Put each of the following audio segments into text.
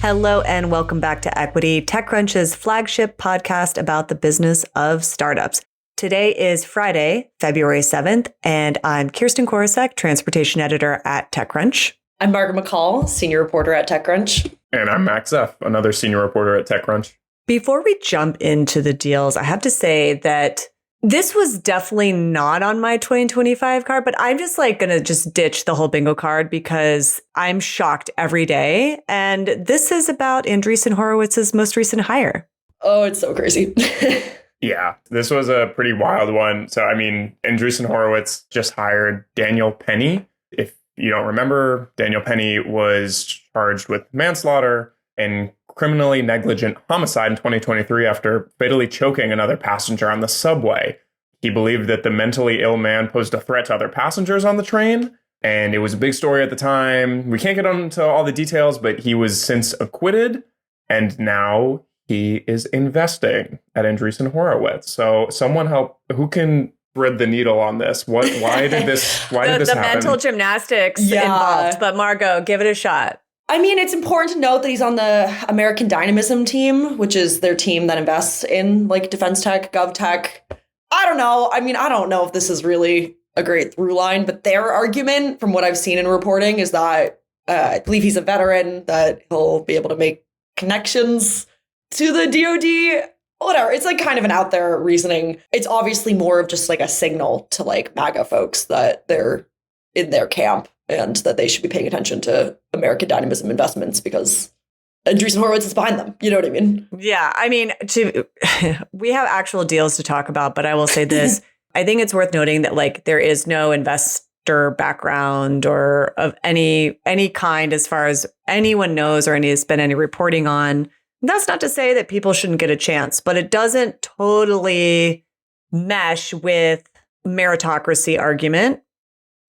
Hello and welcome back to Equity, TechCrunch's flagship podcast about the business of startups. Today is Friday, February 7th, and I'm Kirsten Korosek, transportation editor at TechCrunch. I'm Margaret McCall, senior reporter at TechCrunch. And I'm Max F., another senior reporter at TechCrunch. Before we jump into the deals, I have to say that this was definitely not on my 2025 card, but I'm just going to just ditch the whole bingo card because I'm shocked every day. And this is about Andreessen Horowitz's most recent hire. Oh, it's so crazy. Yeah, this was a pretty wild one. So, Andreessen Horowitz just hired Daniel Penny. If you don't remember, Daniel Penny was charged with manslaughter and criminally negligent homicide in 2023 after fatally choking another passenger on the subway. He believed that the mentally ill man posed a threat to other passengers on the train, and it was a big story at the time. We can't get into all the details, but he was since acquitted, and now he is investing at Andreessen Horowitz. So someone help, who can thread the needle on this? Why did this happen? The mental gymnastics involved, but Margot, give it a shot. It's important to note that he's on the American Dynamism team, which is their team that invests in defense tech, gov tech. I don't know. I don't know if this is really a great through line, but their argument from what I've seen in reporting is that I believe he's a veteran, that he'll be able to make connections to the DoD. Whatever. It's kind of an out there reasoning. It's obviously more of just a signal to MAGA folks that they're in their camp and that they should be paying attention to American Dynamism investments because Andreessen Horowitz is behind them. You know what I mean? Yeah. We have actual deals to talk about, but I will say this. I think it's worth noting that there is no investor background or of any kind as far as anyone knows or has been any reporting on. That's not to say that people shouldn't get a chance, but it doesn't totally mesh with meritocracy argument.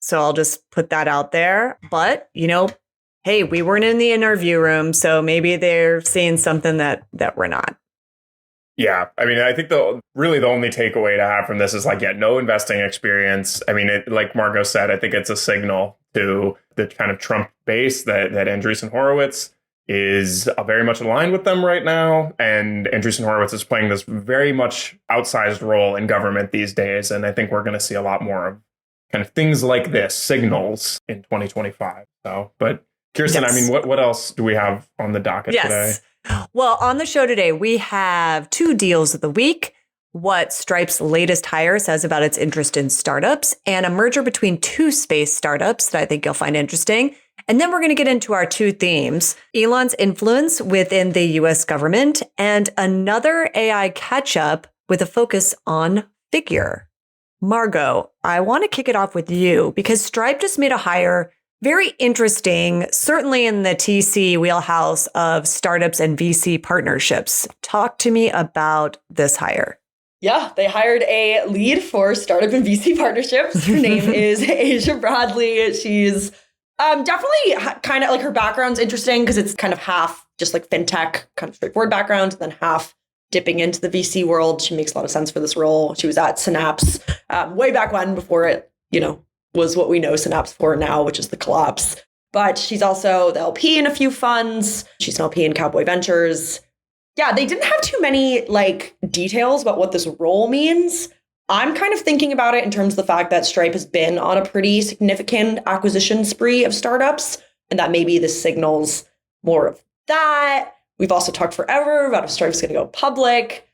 So I'll just put that out there. But, hey, we weren't in the interview room, so maybe they're seeing something that we're not. Yeah. I think the only takeaway to have from this is no investing experience. Like Margot said, I think it's a signal to the kind of Trump base that Andreessen Horowitz is very much aligned with them right now. And Andreessen Horowitz is playing this very much outsized role in government these days. And I think we're going to see a lot more of kind of things like this, signals, in 2025. So, but Kirsten, yes. What else do we have on the docket today? Well, on the show today, we have two deals of the week, what Stripe's latest hire says about its interest in startups, and a merger between two space startups that I think you'll find interesting. And then we're going to get into our two themes, Elon's influence within the U.S. government and another AI catch-up with a focus on Figure. Margot, I want to kick it off with you because Stripe just made a hire, very interesting, certainly in the TC wheelhouse of startups and VC partnerships. Talk to me about this hire. Yeah, they hired a lead for startup and VC partnerships. Her name is Asia Bradley. She's definitely kind of her background's interesting because it's kind of half just fintech, kind of straightforward background, and then half dipping into the VC world. She makes a lot of sense for this role. She was at Synapse way back when, before it, was what we know Synapse for now, which is the collapse. But she's also the LP in a few funds. She's an LP in Cowboy Ventures. Yeah, they didn't have too many details about what this role means. I'm kind of thinking about it in terms of the fact that Stripe has been on a pretty significant acquisition spree of startups, and that maybe this signals more of that. We've also talked forever about if Stripe's going to go public.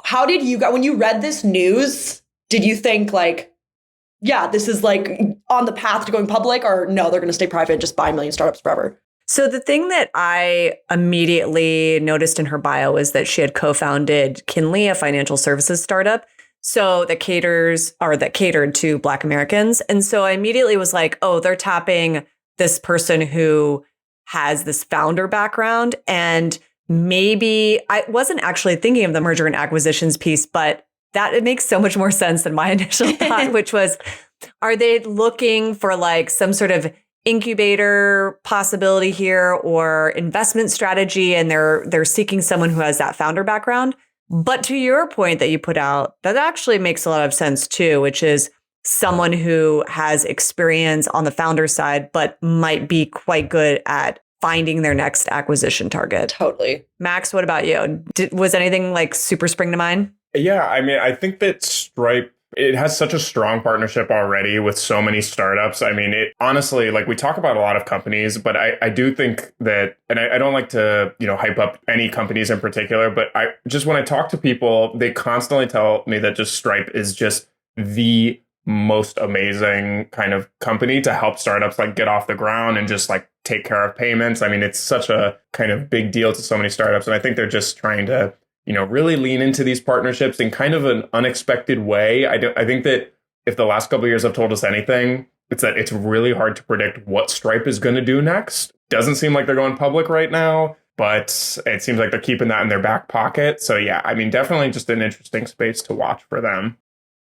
How did you when you read this news, did you think this is on the path to going public, or no, they're going to stay private and just buy a million startups forever? So the thing that I immediately noticed in her bio is that she had co-founded Kinley, a financial services startup. So that catered to Black Americans. And so I immediately was like, oh, they're tapping this person who has this founder background. And maybe I wasn't actually thinking of the merger and acquisitions piece, but that it makes so much more sense than my initial thought, which was, are they looking for some sort of incubator possibility here or investment strategy? And they're seeking someone who has that founder background. But to your point that you put out, that actually makes a lot of sense too, which is someone who has experience on the founder side, but might be quite good at finding their next acquisition target. Totally. Max, what about you? Was anything like super spring to mind? Yeah, I mean, I think that Stripe, it has such a strong partnership already with so many startups. I mean, it honestly, like we talk about a lot of companies, but I do think that, and I don't like to, hype up any companies in particular, but when I talk to people, they constantly tell me that just Stripe is just the most amazing kind of company to help startups like get off the ground and just like take care of payments. I mean, it's such a kind of big deal to so many startups. And I think they're just trying to, really lean into these partnerships in kind of an unexpected way. I think that if the last couple of years have told us anything, it's that it's really hard to predict what Stripe is going to do next. Doesn't seem like they're going public right now, but it seems like they're keeping that in their back pocket. So yeah, I mean, definitely just an interesting space to watch for them.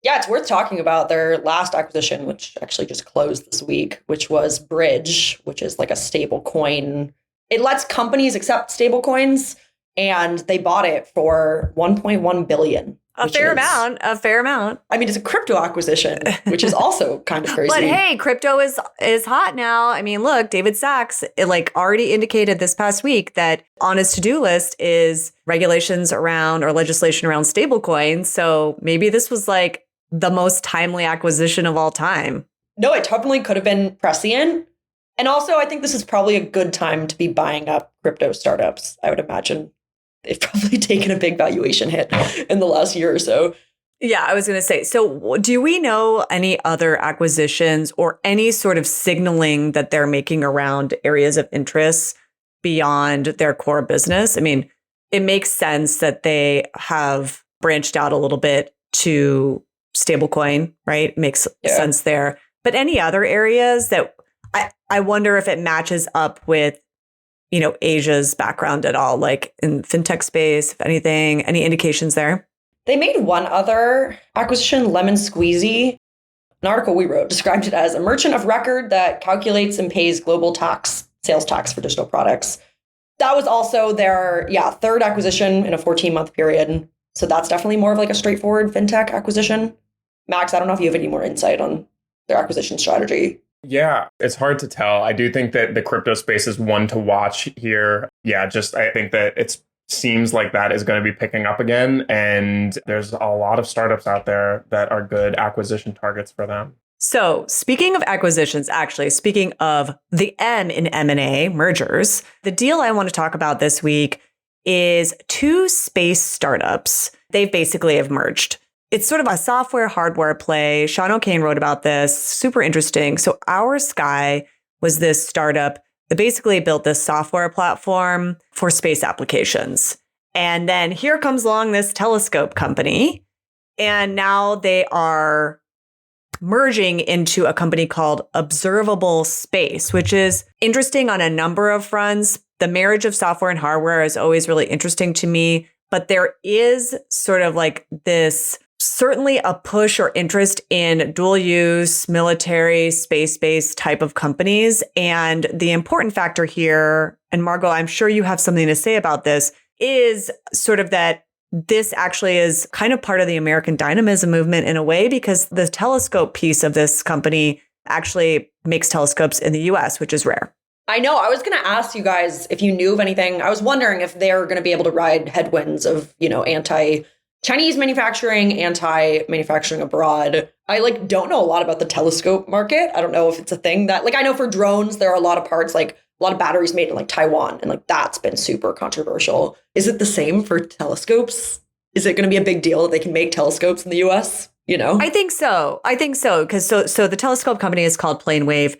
Yeah, it's worth talking about their last acquisition, which actually just closed this week, which was Bridge, which is like a stable coin. It lets companies accept stable coins, and they bought it for $1.1 billion. A fair amount. I mean, it's a crypto acquisition, which is also kind of crazy. But hey, crypto is hot now. I mean, look, David Sachs already indicated this past week that on his to-do list is regulations around or legislation around stablecoins. So maybe this was like the most timely acquisition of all time. No, it totally could have been prescient. And also, I think this is probably a good time to be buying up crypto startups, I would imagine. They've probably taken a big valuation hit in the last year or so. Yeah, I was going to say, so do we know any other acquisitions or any sort of signaling that they're making around areas of interest beyond their core business? I mean, it makes sense that they have branched out a little bit to stablecoin, right? Makes sense there. But any other areas that I wonder if it matches up with Asia's background at all, like in fintech space, if anything, any indications there? They made one other acquisition, Lemon Squeezy. An article we wrote described it as a merchant of record that calculates and pays global sales tax for digital products. That was also their, third acquisition in a 14-month period. So that's definitely more of like a straightforward fintech acquisition. Max, I don't know if you have any more insight on their acquisition strategy. Yeah, it's hard to tell. I do think that the crypto space is one to watch here. Yeah, I think that it seems like that is going to be picking up again. And there's a lot of startups out there that are good acquisition targets for them. So speaking of acquisitions, actually, speaking of the M in M&A, mergers, the deal I want to talk about this week is two space startups. They basically have merged. It's sort of a software hardware play. Sean O'Kane wrote about this. Super interesting. So Our Sky was this startup that basically built this software platform for space applications. And then here comes along this telescope company. And now they are merging into a company called Observable Space, which is interesting on a number of fronts. The marriage of software and hardware is always really interesting to me. But there is sort of like this certainly a push or interest in dual use, military, space-based type of companies. And the important factor here, and Margot, I'm sure you have something to say about this, is sort of that this actually is kind of part of the American dynamism movement in a way, because the telescope piece of this company actually makes telescopes in the US, which is rare. I know. I was going to ask you guys if you knew of anything. I was wondering if they're going to be able to ride headwinds of, anti-Chinese manufacturing, anti-manufacturing abroad. I don't know a lot about the telescope market. I don't know if it's a thing that I know for drones, there are a lot of parts, a lot of batteries made in Taiwan. And that's been super controversial. Is it the same for telescopes? Is it going to be a big deal that they can make telescopes in the US? I think so. Because so the telescope company is called PlaneWave.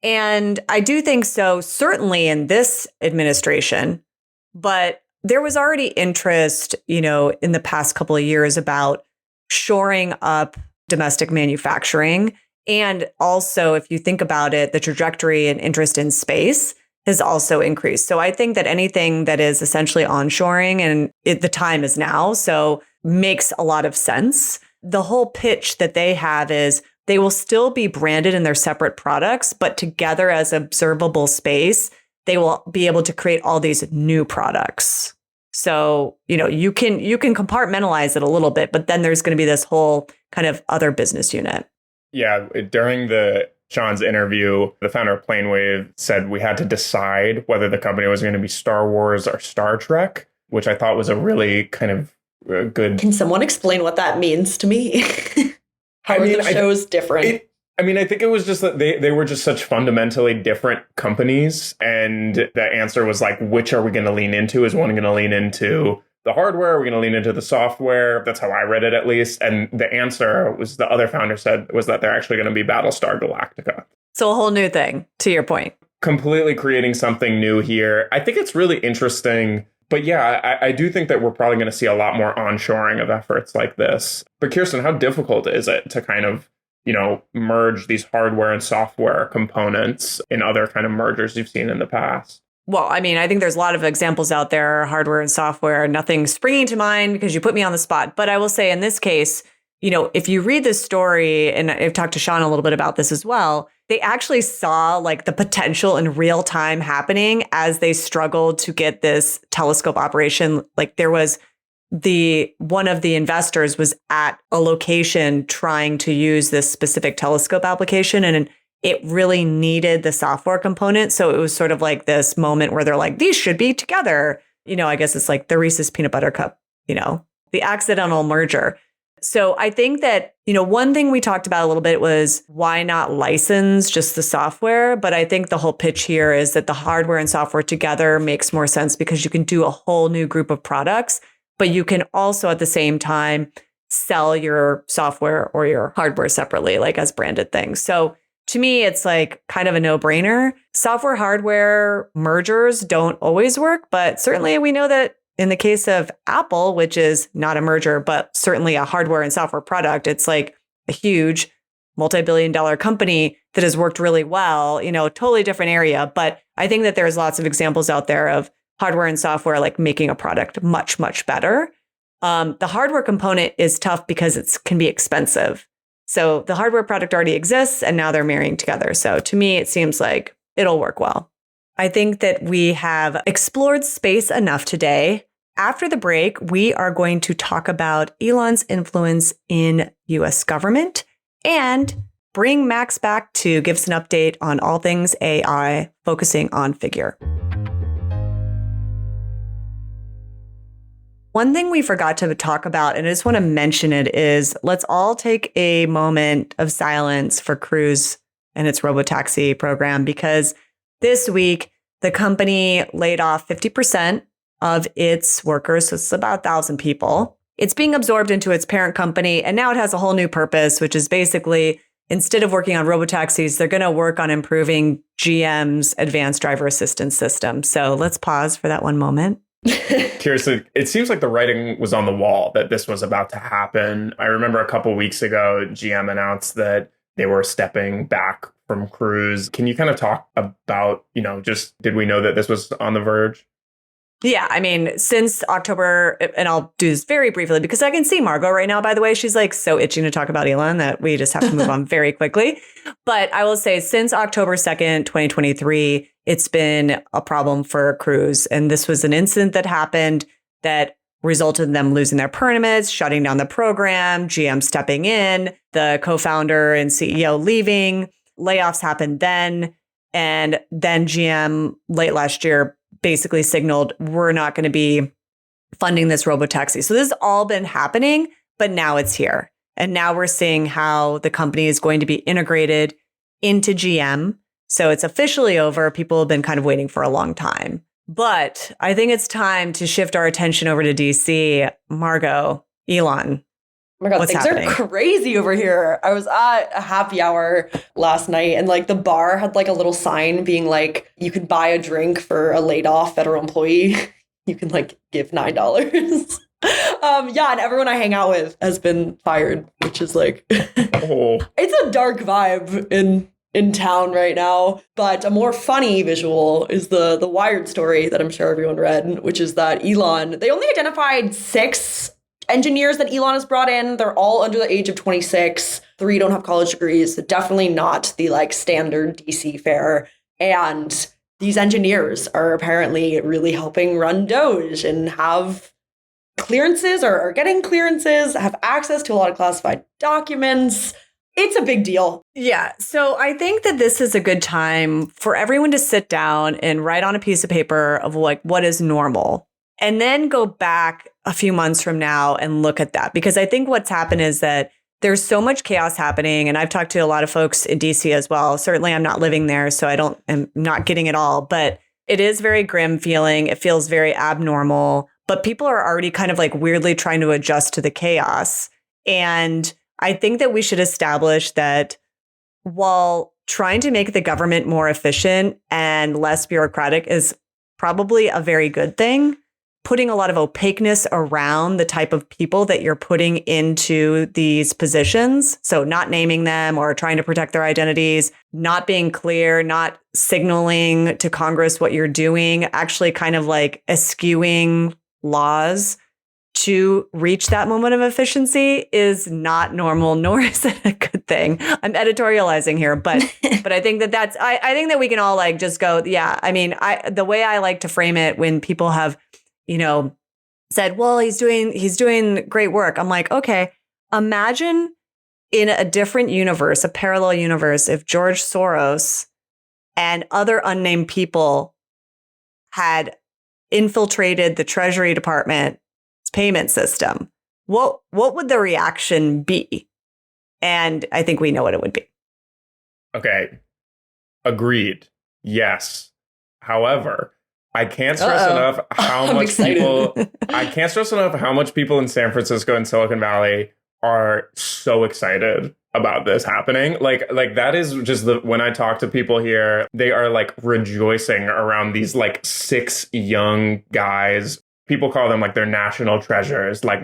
And I do think so, certainly in this administration, but there was already interest, in the past couple of years about shoring up domestic manufacturing. And also, if you think about it, the trajectory and interest in space has also increased. So I think that anything that is essentially onshoring, and the time is now, so makes a lot of sense. The whole pitch that they have is they will still be branded in their separate products, but together as Observable Space, they will be able to create all these new products. So, you can compartmentalize it a little bit, but then there's going to be this whole kind of other business unit. Yeah, during Sean's interview, the founder of Planewave said we had to decide whether the company was going to be Star Wars or Star Trek, which I thought was a really kind of good. Can someone explain what that means to me? How are the shows different? I think it was just that they were just such fundamentally different companies. And the answer was like, which are we going to lean into? Is one going to lean into the hardware? Are we going to lean into the software? That's how I read it, at least. And the answer was, the other founder said, was that they're actually going to be Battlestar Galactica. So a whole new thing, to your point. Completely creating something new here. I think it's really interesting. But yeah, I do think that we're probably going to see a lot more onshoring of efforts like this. But Kirsten, how difficult is it to kind of, merge these hardware and software components in other kind of mergers you've seen in the past? Well, I think there's a lot of examples out there, hardware and software, nothing springing to mind because you put me on the spot. But I will say in this case, if you read this story, and I've talked to Sean a little bit about this as well, they actually saw like the potential in real time happening as they struggled to get this telescope operation. Like there was one of the investors was at a location trying to use this specific telescope application, and it really needed the software component. So it was sort of like this moment where they're like, these should be together. I guess it's like the Reese's peanut butter cup, the accidental merger. So I think that, one thing we talked about a little bit was why not license just the software? But I think the whole pitch here is that the hardware and software together makes more sense because you can do a whole new group of products, but you can also at the same time sell your software or your hardware separately, like as branded things. So to me, it's like kind of a no-brainer. Software hardware mergers don't always work, but certainly we know that in the case of Apple, which is not a merger, but certainly a hardware and software product, it's like a huge multi-billion-dollar company that has worked really well, totally different area. But I think that there's lots of examples out there of hardware and software like making a product much, much better. The hardware component is tough because it can be expensive. So the hardware product already exists and now they're marrying together. So to me, it seems like it'll work well. I think that we have explored space enough today. After the break, we are going to talk about Elon's influence in US government and bring Max back to give us an update on all things AI, focusing on Figure. One thing we forgot to talk about, and I just want to mention it, is let's all take a moment of silence for Cruise and its robotaxi program, because this week, the company laid off 50% of its workers, so it's about 1,000 people. It's being absorbed into its parent company, and now it has a whole new purpose, which is basically, instead of working on robotaxis, they're going to work on improving GM's advanced driver assistance system. So let's pause for that one moment. Kirsten, it seems like the writing was on the wall that this was about to happen. I remember a couple weeks ago, GM announced that they were stepping back from Cruise. Can you kind of talk about, just did we know that this was on the verge? Yeah, since October, and I'll do this very briefly because I can see Margot right now, by the way, she's like so itching to talk about Elon that we just have to move on very quickly. But I will say since October 2nd, 2023, it's been a problem for Cruise. And this was an incident that happened that resulted in them losing their permits, shutting down the program, GM stepping in, the co-founder and CEO leaving. Layoffs happened then. And then GM late last year basically signaled, we're not going to be funding this robotaxi. So this has all been happening, but now it's here. And now we're seeing how the company is going to be integrated into GM. So it's officially over. People have been kind of waiting for a long time. But I think it's time to shift our attention over to DC. Margot, Elon. Oh my God, what's things happening? Are crazy over here. I was at a happy hour last night and like the bar had like a little sign being like, you can buy a drink for a laid off federal employee. You can like give $9. And everyone I hang out with has been fired, which is like, It's a dark vibe in town right now. But a more funny visual is the Wired story that I'm sure everyone read, which is that Elon, they only identified 6 engineers that Elon has brought in. They're all under the age of 26. 3 don't have college degrees. So definitely not the like standard DC fare. And these engineers are apparently really helping run Doge and have clearances or are getting clearances, have access to a lot of classified documents. It's a big deal. Yeah. So I think that this is a good time for everyone to sit down and write on a piece of paper of like what is normal, and then go back a few months from now and look at that. Because I think what's happened is that there's so much chaos happening. And I've talked to a lot of folks in DC as well. Certainly I'm not living there, so I'm not getting it all, but it is very grim feeling. It feels very abnormal, but people are already kind of like weirdly trying to adjust to the chaos. And I think that we should establish that while trying to make the government more efficient and less bureaucratic is probably a very good thing, putting a lot of opaqueness around the type of people that you're putting into these positions, so not naming them or trying to protect their identities, not being clear, not signaling to Congress what you're doing, actually kind of like eschewing laws to reach that moment of efficiency is not normal, nor is it a good thing. I'm editorializing here, but I think that I think that we can all like just go, yeah. I mean, the way I like to frame it when people have, said, well, he's doing great work. I'm like, okay, imagine in a different universe, a parallel universe, if George Soros and other unnamed people had infiltrated the Treasury Department's payment system, what would the reaction be? And I think we know what it would be. Okay. Agreed. Yes. However, I can't stress enough how much people in San Francisco and Silicon Valley are so excited about this happening. Like that is just when I talk to people here, they are like rejoicing around these like 6 young guys. People call them like their national treasures. Like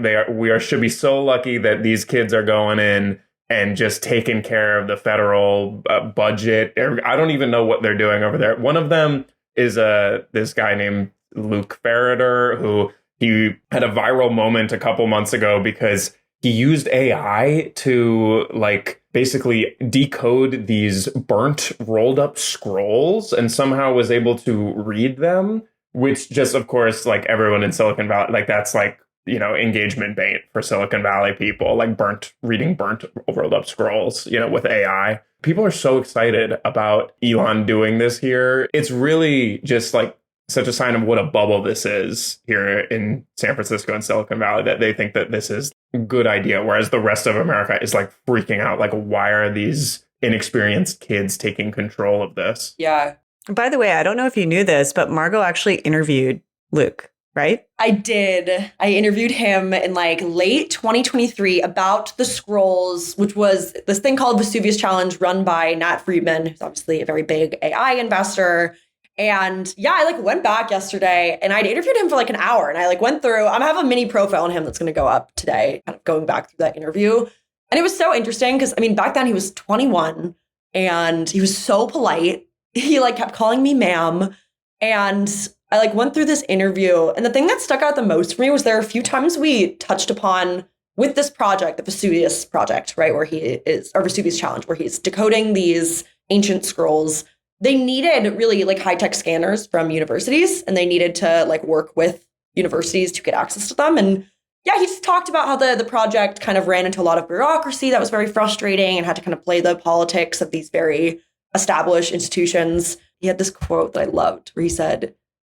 should be so lucky that these kids are going in and just taking care of the federal budget. I don't even know what they're doing over there. One of them is this guy named Luke Ferreter, who he had a viral moment a couple months ago because he used AI to like basically decode these burnt rolled up scrolls and somehow was able to read them, which just, of course, like everyone in Silicon Valley, like that's like, engagement bait for Silicon Valley people, like reading burnt rolled up scrolls, with AI. People are so excited about Elon doing this here. It's really just like such a sign of what a bubble this is here in San Francisco and Silicon Valley, that they think that this is a good idea. Whereas the rest of America is like freaking out. Like, why are these inexperienced kids taking control of this? Yeah. By the way, I don't know if you knew this, but Margot actually interviewed Luke, right? I did. I interviewed him in like late 2023 about the scrolls, which was this thing called Vesuvius Challenge run by Nat Friedman, who's obviously a very big AI investor. And yeah, I like went back yesterday and I'd interviewed him for like an hour, and I like went through, I have a mini profile on him that's going to go up today, kind of going back through that interview. And it was so interesting because I mean, back then he was 21 and he was so polite. He like kept calling me ma'am. And I like went through this interview, and the thing that stuck out the most for me was there are a few times we touched upon with this project, the Vesuvius project, right, where he is, or Vesuvius Challenge, where he's decoding these ancient scrolls. They needed really like high-tech scanners from universities, and they needed to like work with universities to get access to them. And yeah, he just talked about how the project kind of ran into a lot of bureaucracy that was very frustrating and had to kind of play the politics of these very established institutions. He had this quote that I loved where he said,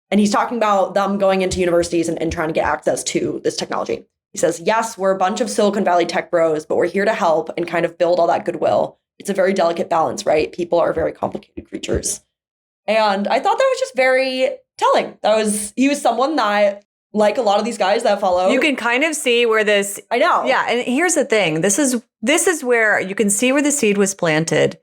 and he's talking about them going into universities and trying to get access to this technology. He says, yes, we're a bunch of Silicon Valley tech bros, but we're here to help and kind of build all that goodwill. It's a very delicate balance, right? People are very complicated creatures. And I thought that was just very telling. He was someone that, like a lot of these guys that follow. You can kind of see where this. I know. Yeah. And here's the thing. This is where you can see where the seed was planted.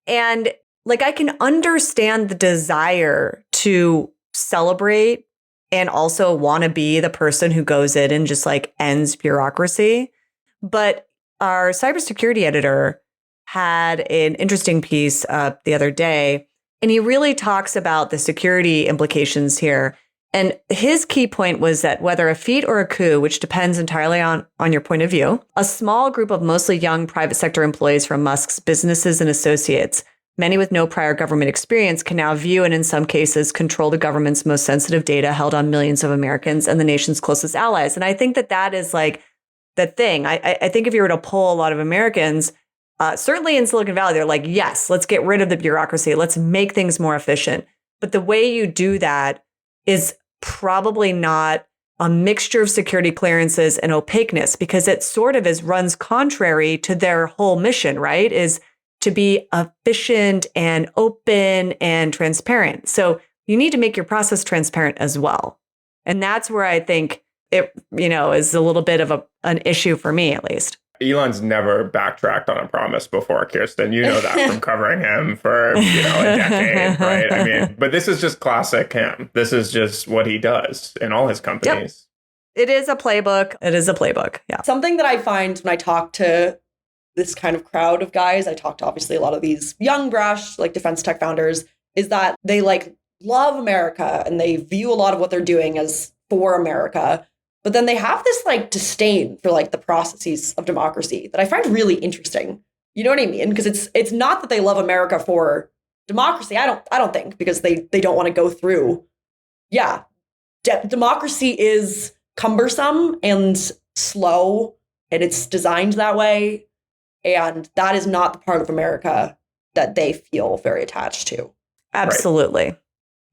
And like, I can understand the desire to celebrate and also want to be the person who goes in and just like ends bureaucracy. But our cybersecurity editor had an interesting piece up the other day, and he really talks about the security implications here. And his key point was that whether a feat or a coup, which depends entirely on your point of view, a small group of mostly young private sector employees from Musk's businesses and associates Many with no prior government experience can now view and in some cases control the government's most sensitive data held on millions of Americans and the nation's closest allies. And I think that that is like the thing. I think if you were to poll a lot of Americans, certainly in Silicon Valley, they're like, yes, let's get rid of the bureaucracy. Let's make things more efficient. But the way you do that is probably not a mixture of security clearances and opaqueness, because it sort of runs contrary to their whole mission, right? Is to be efficient and open and transparent. So you need to make your process transparent as well. And that's where I think it, is a little bit of an issue for me, at least. Elon's never backtracked on a promise before, Kirsten. You know that from covering him for, a decade, right? I mean, but this is just classic him. This is just what he does in all his companies. Yep. It is a playbook. Yeah. Something that I find when I talk to this kind of crowd of guys, I talk to obviously a lot of these young, brash, like defense tech founders, is that they like love America and they view a lot of what they're doing as for America. But then they have this like disdain for like the processes of democracy that I find really interesting. You know what I mean? Because it's not that they love America for democracy. I don't think, because they don't want to go through. Yeah, democracy is cumbersome and slow, and it's designed that way. And that is not the part of America that they feel very attached to. Absolutely. Right.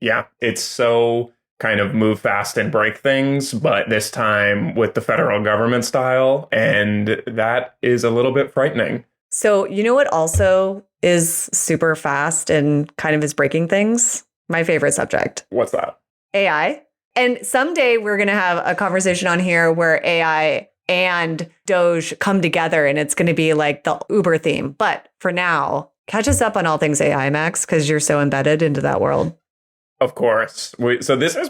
Yeah, it's so kind of move fast and break things, but this time with the federal government style. And that is a little bit frightening. So, you know what also is super fast and kind of is breaking things? My favorite subject. What's that? AI. And someday we're going to have a conversation on here where AI and Doge come together and it's going to be like the Uber theme. But for now, catch us up on all things AI, Max, because you're so embedded into that world. Of course. So this has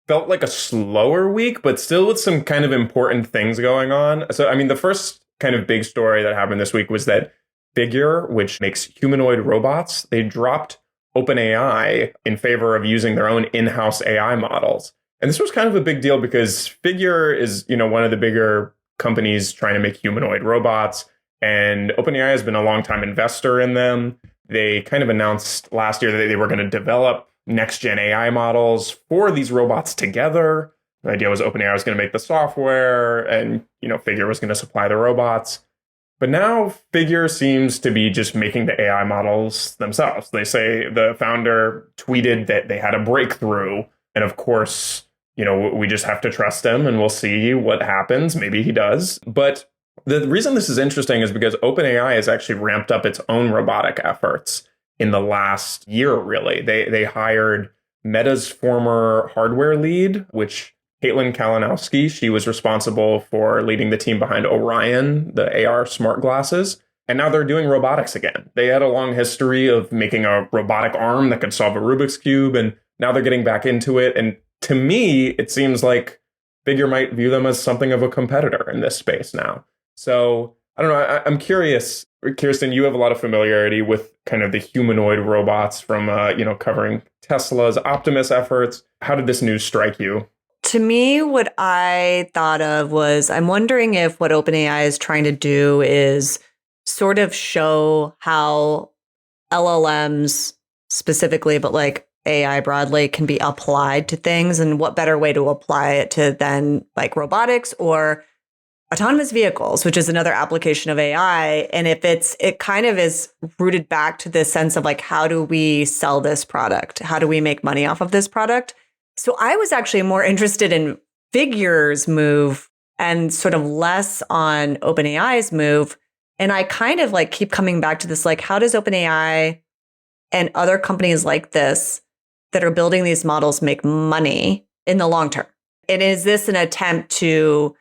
felt like a slower week, but still with some kind of important things going on. So, I mean, the first kind of big story that happened this week was that Figure, which makes humanoid robots, they dropped OpenAI in favor of using their own in-house AI models. And this was kind of a big deal because Figure is, one of the bigger companies trying to make humanoid robots. And OpenAI has been a long-time investor in them. They kind of announced last year that they were going to develop next-gen AI models for these robots together. The idea was OpenAI was going to make the software and, Figure was going to supply the robots. But now Figure seems to be just making the AI models themselves. They say the founder tweeted that they had a breakthrough. And of course, we just have to trust him and we'll see what happens. Maybe he does. But the reason this is interesting is because OpenAI has actually ramped up its own robotic efforts in the last year, really. They hired Meta's former hardware lead, which Caitlin Kalinowski, she was responsible for leading the team behind Orion, the AR smart glasses. And now they're doing robotics again. They had a long history of making a robotic arm that could solve a Rubik's Cube, and now they're getting back into it. And to me, it seems like Figure might view them as something of a competitor in this space now. So I don't know. I'm curious, Kirsten, you have a lot of familiarity with kind of the humanoid robots from, covering Tesla's Optimus efforts. How did this news strike you? To me, what I thought of was, I'm wondering if what OpenAI is trying to do is sort of show how LLMs specifically, but like AI broadly, can be applied to things, and what better way to apply it to than like robotics or autonomous vehicles, which is another application of AI. And if it kind of is rooted back to this sense of like, how do we sell this product? How do we make money off of this product? So I was actually more interested in Figure's move and sort of less on OpenAI's move. And I kind of like keep coming back to this, like, how does OpenAI and other companies like this that are building these models make money in the long term? And is this an attempt to,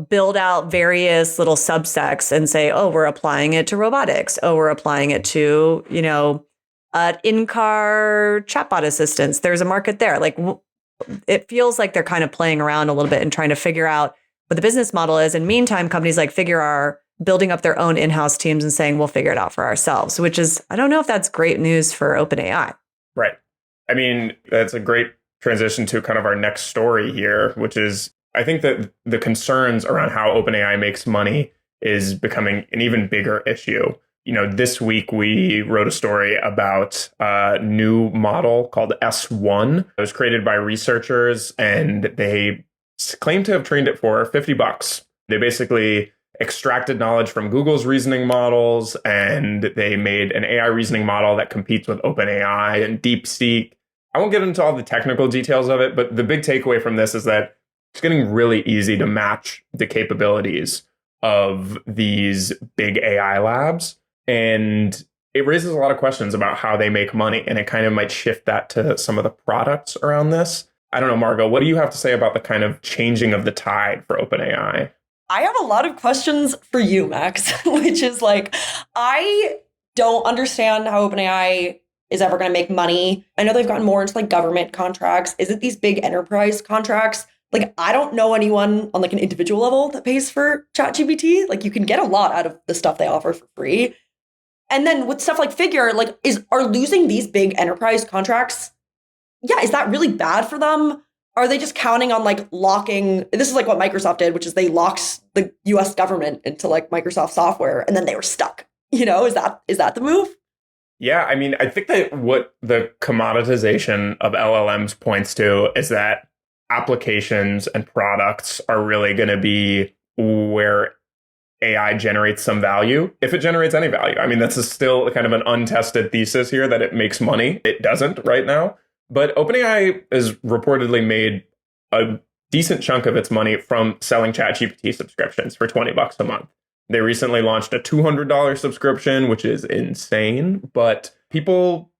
build out various little subsects and say, oh, we're applying it to robotics. Oh, we're applying it to, in-car chatbot assistants. There's a market there. Like, it feels like they're kind of playing around a little bit and trying to figure out what the business model is. And meantime, companies like Figure are building up their own in-house teams and saying, we'll figure it out for ourselves, which is, I don't know if that's great news for OpenAI. Right. I mean, that's a great transition to kind of our next story here, which is, I think that the concerns around how OpenAI makes money is becoming an even bigger issue. this week we wrote a story about a new model called S1. It was created by researchers, and they claim to have trained it for $50. They basically extracted knowledge from Google's reasoning models, and they made an AI reasoning model that competes with OpenAI and DeepSeek. I won't get into all the technical details of it, but the big takeaway from this is that it's getting really easy to match the capabilities of these big AI labs. And it raises a lot of questions about how they make money. And it kind of might shift that to some of the products around this. I don't know, Margot, what do you have to say about the kind of changing of the tide for OpenAI? I have a lot of questions for you, Max, which is like, I don't understand how OpenAI is ever going to make money. I know they've gotten more into like government contracts. Is it these big enterprise contracts? Like, I don't know anyone on like an individual level that pays for ChatGPT. Like, you can get a lot out of the stuff they offer for free. And then with stuff like Figure, like, are losing these big enterprise contracts, is that really bad for them? Are they just counting on like locking? This is like what Microsoft did, which is they locked the US government into like Microsoft software and then they were stuck. Is that the move? Yeah, I mean, I think that what the commoditization of LLMs points to is that applications and products are really going to be where AI generates some value, if it generates any value. I mean, that's still kind of an untested thesis here that it makes money. It doesn't right now. But OpenAI has reportedly made a decent chunk of its money from selling ChatGPT subscriptions for $20 a month. They recently launched a $200 subscription, which is insane, but people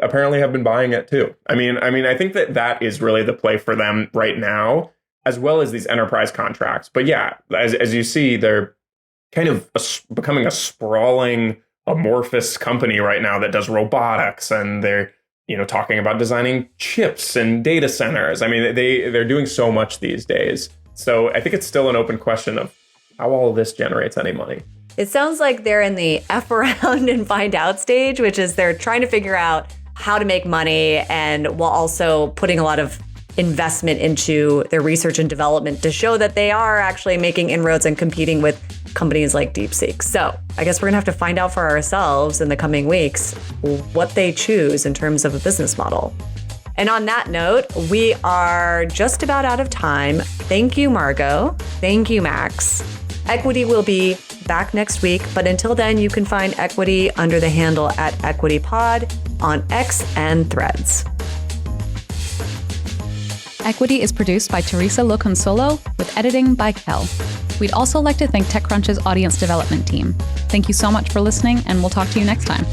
apparently have been buying it too. I mean, I think that is really the play for them right now, as well as these enterprise contracts. But yeah, as you see, they're kind of becoming a sprawling, amorphous company right now that does robotics, and they're talking about designing chips and data centers. I mean, they're doing so much these days. So I think it's still an open question of how all of this generates any money. It sounds like they're in the F around and find out stage, which is they're trying to figure out how to make money, and while also putting a lot of investment into their research and development to show that they are actually making inroads and competing with companies like DeepSeek. So I guess we're gonna have to find out for ourselves in the coming weeks what they choose in terms of a business model. And on that note, we are just about out of time. Thank you, Margot. Thank you, Max. Equity will be back next week, but until then, you can find Equity under the handle @EquityPod on X and Threads. Equity is produced by Theresa Loconsolo with editing by Kell. We'd also like to thank TechCrunch's audience development team. Thank you so much for listening, and we'll talk to you next time.